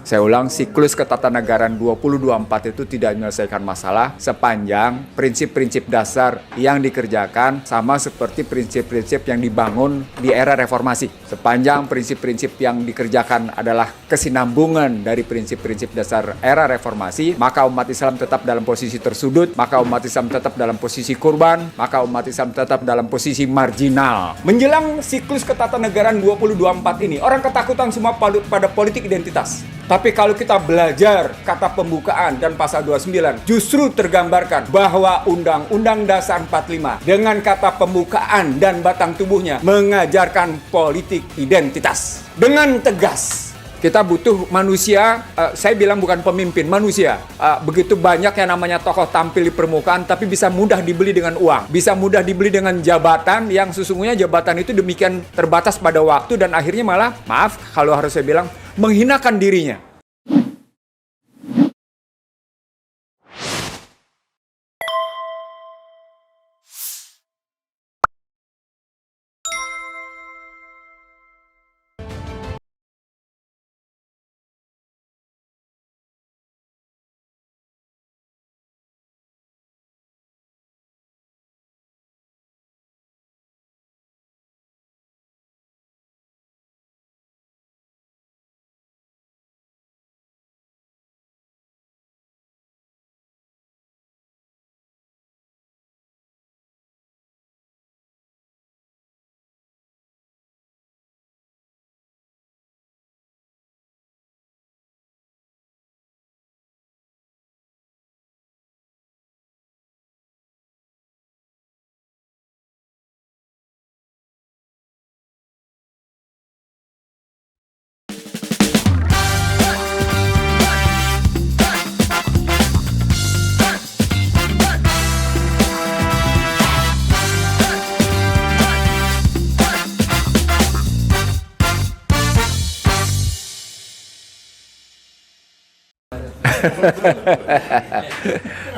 Saya ulang, siklus ketatanegaraan 2024 itu tidak menyelesaikan masalah sepanjang prinsip-prinsip dasar yang dikerjakan sama seperti prinsip-prinsip yang dibangun di era reformasi. Sepanjang prinsip-prinsip yang dikerjakan adalah kesinambungan dari prinsip-prinsip dasar era reformasi, maka umat Islam tetap dalam posisi tersudut, maka umat Islam tetap dalam posisi korban, maka umat Islam tetap dalam posisi marginal. Menjelang siklus ketatanegaraan 2024 ini, orang ketakutan semua pada politik identitas. Tapi kalau kita belajar kata pembukaan dan pasal 29, justru tergambarkan bahwa Undang-Undang Dasar 45 dengan kata pembukaan dan batang tubuhnya mengajarkan politik identitas. Dengan tegas, kita butuh manusia, saya bilang bukan pemimpin, manusia. Begitu banyak yang namanya tokoh tampil di permukaan, tapi bisa mudah dibeli dengan uang. Bisa mudah dibeli dengan jabatan yang sesungguhnya jabatan itu demikian terbatas pada waktu dan akhirnya malah, maaf kalau harus saya bilang, menghinakan dirinya.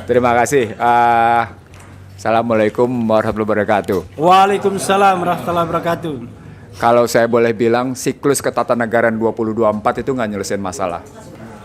Terima kasih. Assalamualaikum warahmatullahi wabarakatuh. Waalaikumsalam warahmatullahi wabarakatuh. Kalau saya boleh bilang, siklus ketatanegaraan 2024 itu nggak nyelesain masalah.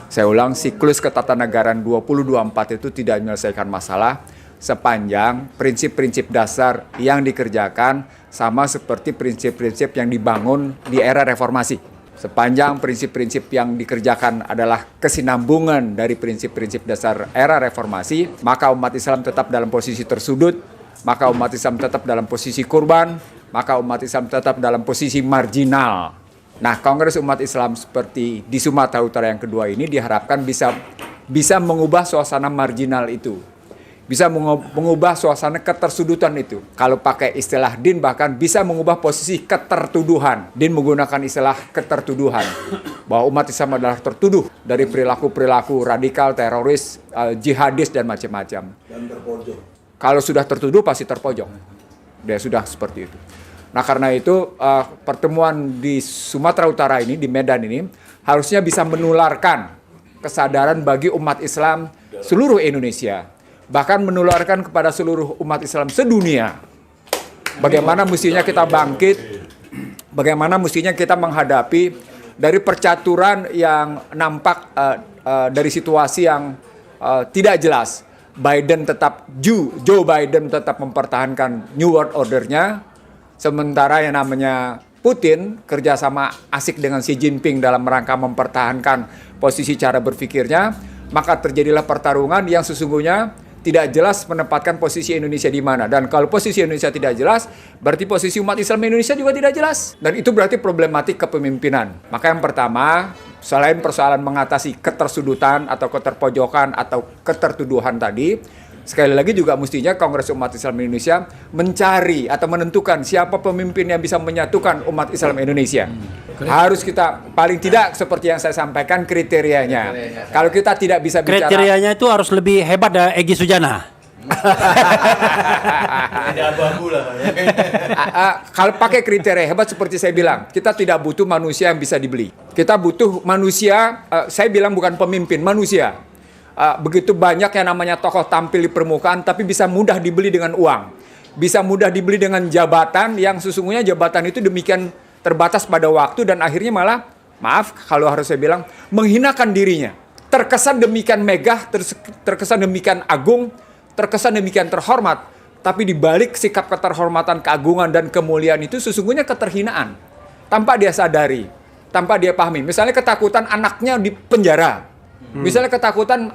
Saya ulang, siklus ketatanegaraan 2024 itu tidak menyelesaikan masalah sepanjang prinsip-prinsip dasar yang dikerjakan sama seperti prinsip-prinsip yang dibangun di era reformasi. Sepanjang prinsip-prinsip yang dikerjakan adalah kesinambungan dari prinsip-prinsip dasar era reformasi, maka umat Islam tetap dalam posisi tersudut, maka umat Islam tetap dalam posisi korban, maka umat Islam tetap dalam posisi marginal. Nah, Kongres Umat Islam seperti di Sumatera Utara yang kedua ini diharapkan bisa mengubah suasana marginal itu. Bisa mengubah suasana ketersudutan itu. Kalau pakai istilah DIN bahkan bisa mengubah posisi ketertuduhan. DIN menggunakan istilah ketertuduhan. Bahwa umat Islam adalah tertuduh dari perilaku-perilaku radikal, teroris, jihadis, dan macam-macam. Dan terpojok. Kalau sudah tertuduh pasti terpojok. Dia sudah seperti itu. Nah karena itu pertemuan di Sumatera Utara ini, di Medan ini, harusnya bisa menularkan kesadaran bagi umat Islam seluruh Indonesia. Bahkan menularkan kepada seluruh umat Islam sedunia. Bagaimana mestinya kita bangkit, bagaimana mestinya kita menghadapi dari percaturan yang nampak dari situasi yang tidak jelas. Joe Biden tetap mempertahankan New World Order-nya, sementara yang namanya Putin kerjasama asik dengan Xi Jinping dalam rangka mempertahankan posisi cara berpikirnya, maka terjadilah pertarungan yang sesungguhnya tidak jelas menempatkan posisi Indonesia di mana. Dan kalau posisi Indonesia tidak jelas, berarti posisi umat Islam Indonesia juga tidak jelas. Dan itu berarti problematik kepemimpinan. Maka yang pertama, selain persoalan mengatasi ketersudutan atau keterpojokan atau ketertuduhan tadi, sekali lagi juga mestinya Kongres Umat Islam Indonesia mencari atau menentukan siapa pemimpin yang bisa menyatukan umat Islam Indonesia. Harus kita paling tidak seperti yang saya sampaikan kriterianya. Kalau kita tidak bisa bicara, kriterianya itu harus lebih hebat dari Egy Sujana. Kalau pakai kriteria hebat seperti saya bilang, kita tidak butuh manusia yang bisa dibeli. Kita butuh manusia, saya bilang bukan pemimpin, manusia. Begitu banyak yang namanya tokoh tampil di permukaan, tapi bisa mudah dibeli dengan uang. Bisa mudah dibeli dengan jabatan yang sesungguhnya jabatan itu demikian terbatas pada waktu dan akhirnya malah, maaf kalau harus saya bilang, menghinakan dirinya. Terkesan demikian megah, terkesan demikian agung, terkesan demikian terhormat. Tapi di balik sikap keterhormatan, keagungan, dan kemuliaan itu sesungguhnya keterhinaan. Tanpa dia sadari, tanpa dia pahami. Misalnya ketakutan anaknya di penjara. Misalnya ketakutan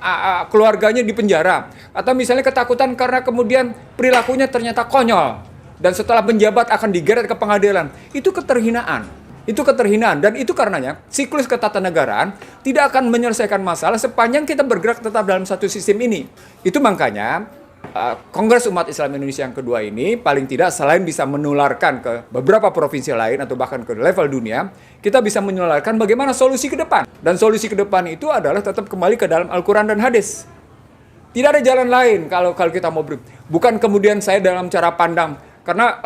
keluarganya di penjara. Atau misalnya ketakutan karena kemudian perilakunya ternyata konyol. Dan setelah menjabat akan digeret ke pengadilan. Itu keterhinaan. Itu keterhinaan. Dan itu karenanya siklus ketatanegaraan tidak akan menyelesaikan masalah sepanjang kita bergerak tetap dalam satu sistem ini. Itu makanya Kongres Umat Islam Indonesia yang kedua ini paling tidak selain bisa menularkan ke beberapa provinsi lain atau bahkan ke level dunia, kita bisa menularkan bagaimana solusi ke depan. Dan solusi ke depan itu adalah tetap kembali ke dalam Al-Quran dan hadis. Tidak ada jalan lain kalau kita mau bukan kemudian saya dalam cara pandang, karena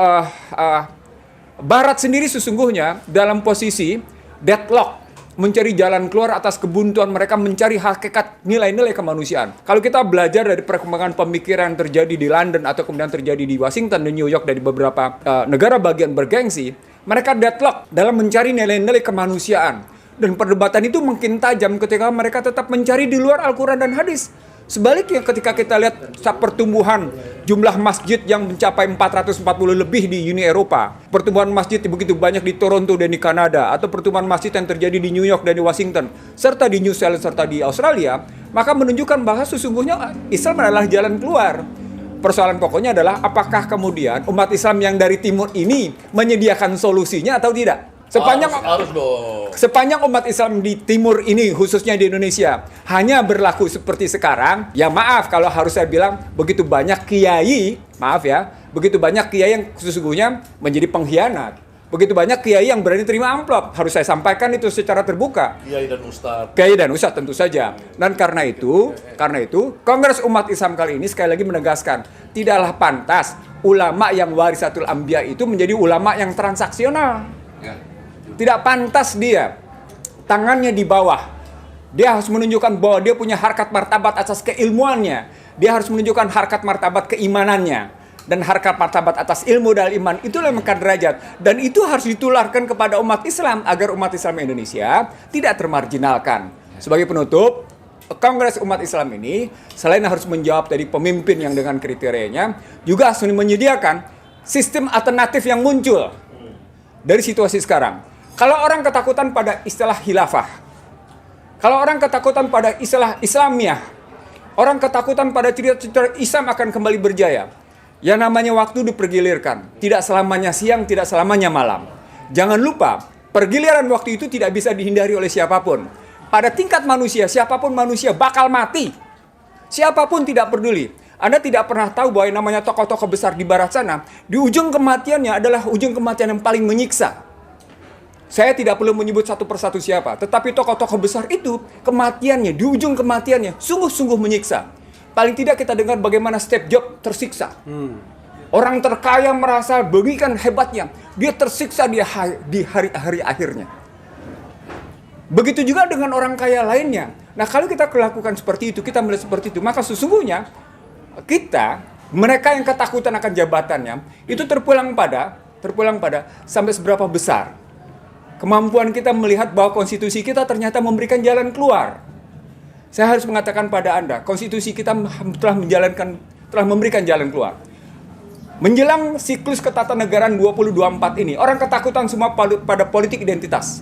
Barat sendiri sesungguhnya dalam posisi deadlock, mencari jalan keluar atas kebuntuan mereka mencari hakikat nilai-nilai kemanusiaan. Kalau kita belajar dari perkembangan pemikiran yang terjadi di London atau kemudian terjadi di Washington dan New York dari beberapa negara bagian bergengsi, mereka deadlock dalam mencari nilai-nilai kemanusiaan. Dan perdebatan itu makin tajam ketika mereka tetap mencari di luar Al-Quran dan hadis. Sebaliknya ketika kita lihat pertumbuhan jumlah masjid yang mencapai 440 lebih di Uni Eropa, pertumbuhan masjid begitu banyak di Toronto dan di Kanada, atau pertumbuhan masjid yang terjadi di New York dan di Washington, serta di New Zealand serta di Australia, maka menunjukkan bahwa sesungguhnya Islam adalah jalan keluar. Persoalan pokoknya adalah apakah kemudian umat Islam yang dari timur ini menyediakan solusinya atau tidak? Sepanjang umat Islam di timur ini, khususnya di Indonesia, hanya berlaku seperti sekarang, ya maaf kalau harus saya bilang, begitu banyak kiai, begitu banyak kiai yang sesungguhnya menjadi pengkhianat. Begitu banyak kiai yang berani terima amplop. Harus saya sampaikan itu secara terbuka. Kiai dan ustadz tentu saja. Dan karena itu, Kongres Umat Islam kali ini sekali lagi menegaskan, tidaklah pantas ulama yang warisatul anbiya itu menjadi ulama yang transaksional. Tidak pantas dia tangannya di bawah. Dia harus menunjukkan bahwa dia punya harkat martabat atas keilmuannya. Dia harus menunjukkan harkat martabat keimanannya. Dan harkat martabat atas ilmu dan iman itulah yang mengangkat derajat. Dan itu harus ditularkan kepada umat Islam agar umat Islam Indonesia tidak termarginalkan. Sebagai penutup, Kongres Umat Islam ini selain harus menjawab dari pemimpin yang dengan kriterianya, juga harus menyediakan sistem alternatif yang muncul dari situasi sekarang. Kalau orang ketakutan pada istilah khilafah, kalau orang ketakutan pada istilah Islamiyah, orang ketakutan pada cerita-cerita Islam akan kembali berjaya. Yang namanya waktu dipergilirkan, tidak selamanya siang, tidak selamanya malam. Jangan lupa, pergiliran waktu itu tidak bisa dihindari oleh siapapun. Pada tingkat manusia, siapapun manusia bakal mati. Siapapun tidak peduli. Anda tidak pernah tahu bahwa yang namanya tokoh-tokoh besar di barat sana, di ujung kematiannya adalah ujung kematian yang paling menyiksa. Saya tidak perlu menyebut satu persatu siapa, tetapi tokoh-tokoh besar itu kematiannya, di ujung kematiannya sungguh-sungguh menyiksa. Paling tidak kita dengar bagaimana Steve Jobs tersiksa. Orang terkaya merasa bagikan hebatnya, dia tersiksa di hari-hari akhirnya. Begitu juga dengan orang kaya lainnya. Nah, kalau kita melakukan seperti itu, kita melihat seperti itu, maka sesungguhnya mereka yang ketakutan akan jabatannya, itu terpulang pada sampai seberapa besar kemampuan kita melihat bahwa konstitusi kita ternyata memberikan jalan keluar. Saya harus mengatakan pada Anda, konstitusi kita telah memberikan jalan keluar. Menjelang siklus ketatanegaraan 2024 ini, orang ketakutan semua pada politik identitas.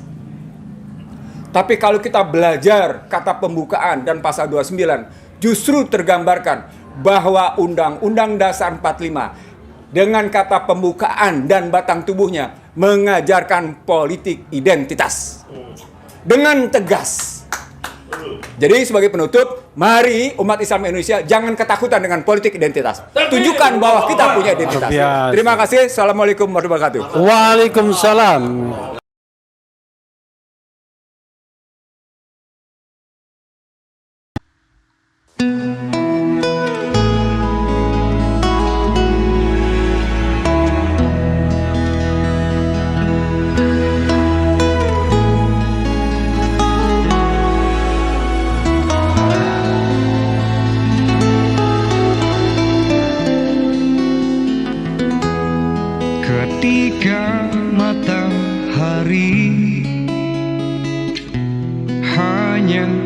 Tapi kalau kita belajar kata pembukaan dan pasal 29, justru tergambarkan bahwa Undang-Undang Dasar 45 dengan kata pembukaan dan batang tubuhnya mengajarkan politik identitas dengan tegas. Jadi sebagai penutup, mari umat Islam Indonesia jangan ketakutan dengan politik identitas. Tunjukkan bahwa kita punya identitas. Terima kasih. Assalamualaikum warahmatullahi wabarakatuh. Waalaikumsalam. Ketika matahari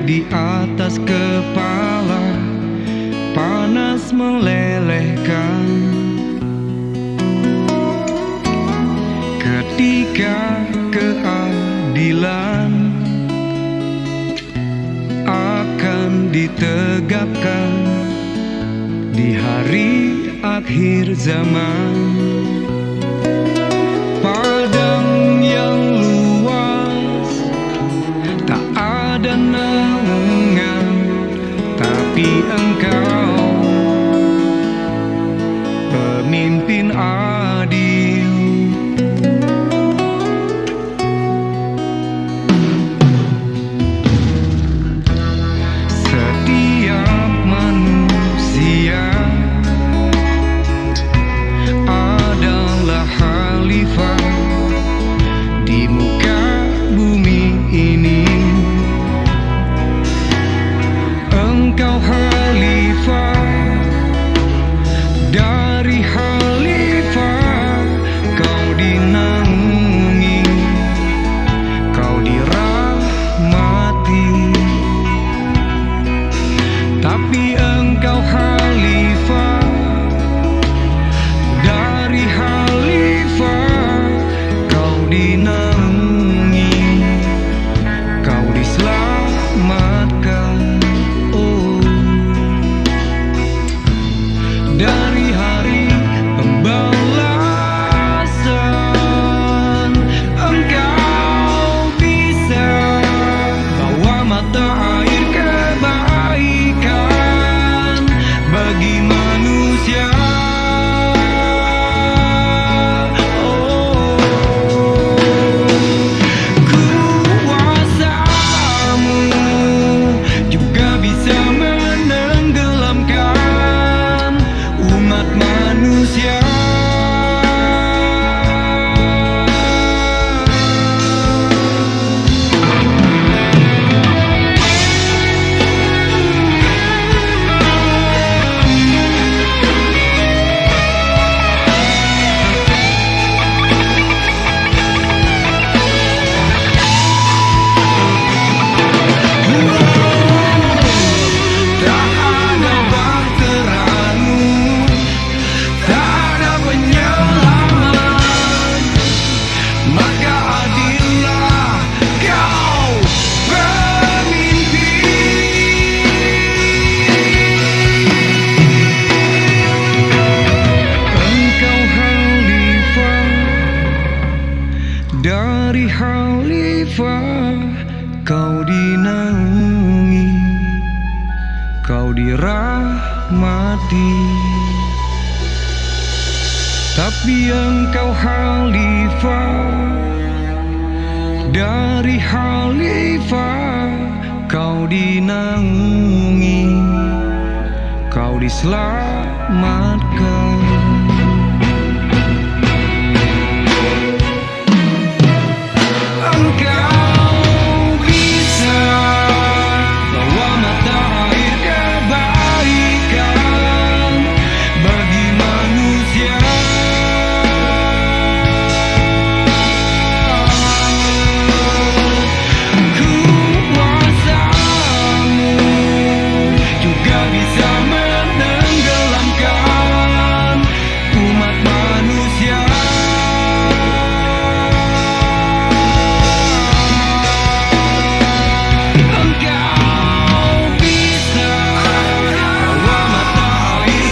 di atas kepala, panas melelehkan. Ketika keadilan akan ditegakkan di hari akhir zaman, padang yang luas tak ada naungan, tapi Engkau pemimpin adil. Setiap manusia adalah khalifah di muka bumi ini. Engkau khalifah, dari khalifah kau dinaungi, kau dirahmati. Tapi Engkau khalifah, dari khalifah kau dinaungi, kau diselamatkan. Oh, dari hari pembalasan Engkau bisa bawa mata air kebaikan bagi manusia. Kuasamu juga bisa menenggelamkan umat manusia. Tak ada bahteramu, tak ada penyelamat, maka adillah kau pemimpin. Engkau khalifah, dari khalifah kau dinaungi, kau dirahmati. Tapi Engkau khalifah, dari khalifah kau dinaungi, kau diselamatkan. Engkau bisa bawa mata air kebaikan bagi manusia. Kuasamu juga bisa menenggelamkan umat manusia. Engkau bisa bawa mata air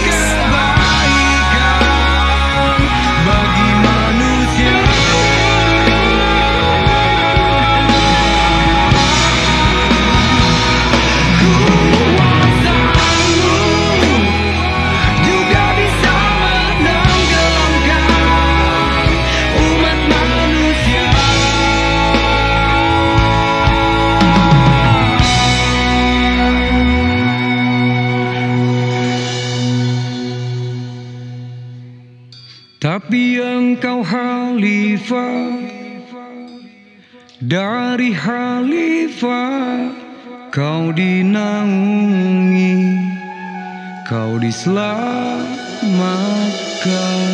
kebaikan bagi manusia. Kuasamu juga bisa menenggelamkan umat manusia. Tapi Engkau khalifah, dari khalifah kau dinaungi, kau diselamatkan.